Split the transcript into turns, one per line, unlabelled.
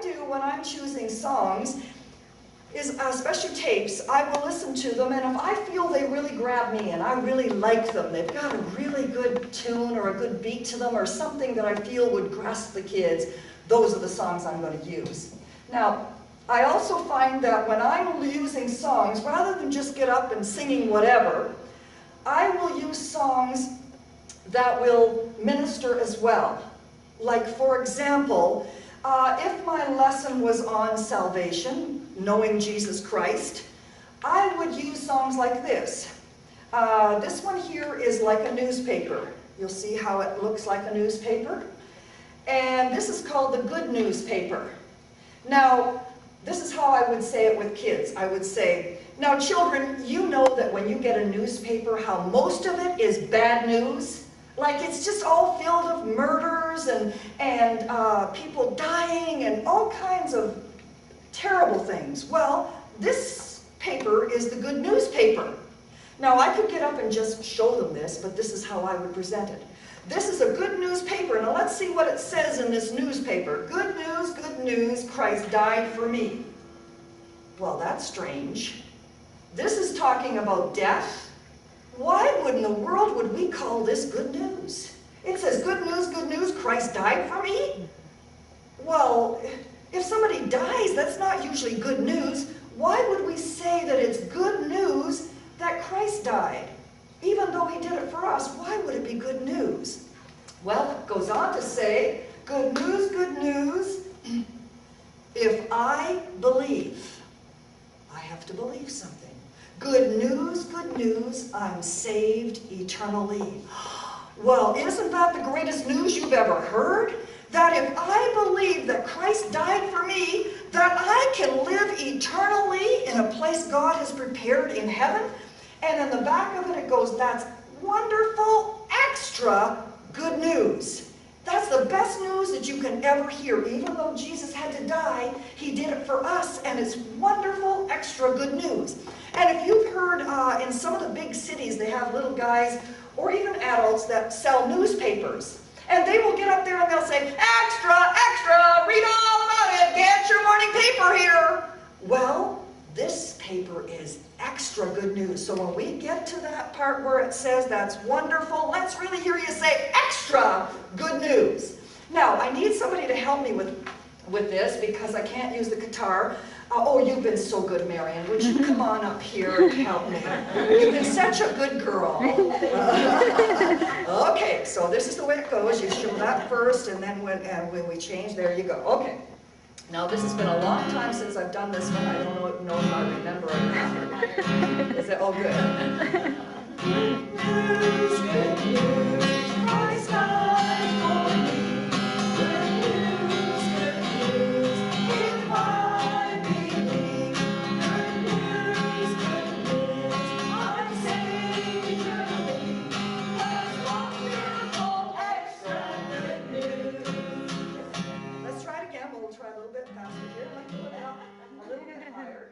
do when I'm choosing songs is, especially tapes, I will listen to them, and if I feel they really grab me and I really like them, they've got a really good tune or a good beat to them or something that I feel would grasp the kids, those are the songs I'm going to use. Now, I also find that when I'm using songs, rather than just get up and singing whatever, I will use songs that will minister as well. Like, for example, if my lesson was on salvation, knowing Jesus Christ, I would use songs like this. This one here is like a newspaper. You'll see how it looks like a newspaper. And this is called the Good Newspaper. Now, this is how I would say it with kids. I would say, now children, you know that when you get a newspaper, how most of it is bad news. Like it's just all filled with murders and people dying and all kinds of terrible things. Well, this paper is the Good Newspaper. Now, I could get up and just show them this, but this is how I would present it. This is a good newspaper. Now, let's see what it says in this newspaper. Good news, Christ died for me. Well, that's strange. This is talking about death. Why in the world would we call this good news? It says, good news, Christ died for me? Well, if somebody dies, that's not usually good news. Why would we say that it's good news that Christ died? Even though he did it for us, why would it be good news? Well, it goes on to say, good news, if I believe, I have to believe something. Good news, I'm saved eternally. Well, isn't that the greatest news you've ever heard? That if I believe that Christ died for me, that I can live eternally in a place God has prepared in heaven. And in the back of it, it goes, that's wonderful, extra good news. That's the best news that you can ever hear. Even though Jesus had to die, he did it for us, and it's wonderful, extra good news. And if you've heard in some of the big cities, they have little guys, or even adults, that sell newspapers. And they will get up there and they'll say, extra, extra, read all about it, get your morning paper here. Well, this paper is extra good news. So when we get to that part where it says that's wonderful, let's really hear you say extra good news. Now, I need somebody to help me with this because I can't use the guitar. Oh, you've been so good, Marion. Would you come on up here and help me? You've been such a good girl. Okay, so this is the way it goes. You show that first, and then when we change, there you go. Okay. Now, this has been a long time since I've done this one. I don't know if I remember it or not. Is it all good? Good news, Christ died for me. Good news, if I believe. Good news, I'm saved eternally. That's wonderful, extra good news. Let's try it again. We'll try a little bit faster here. Let's put it up a little bit higher.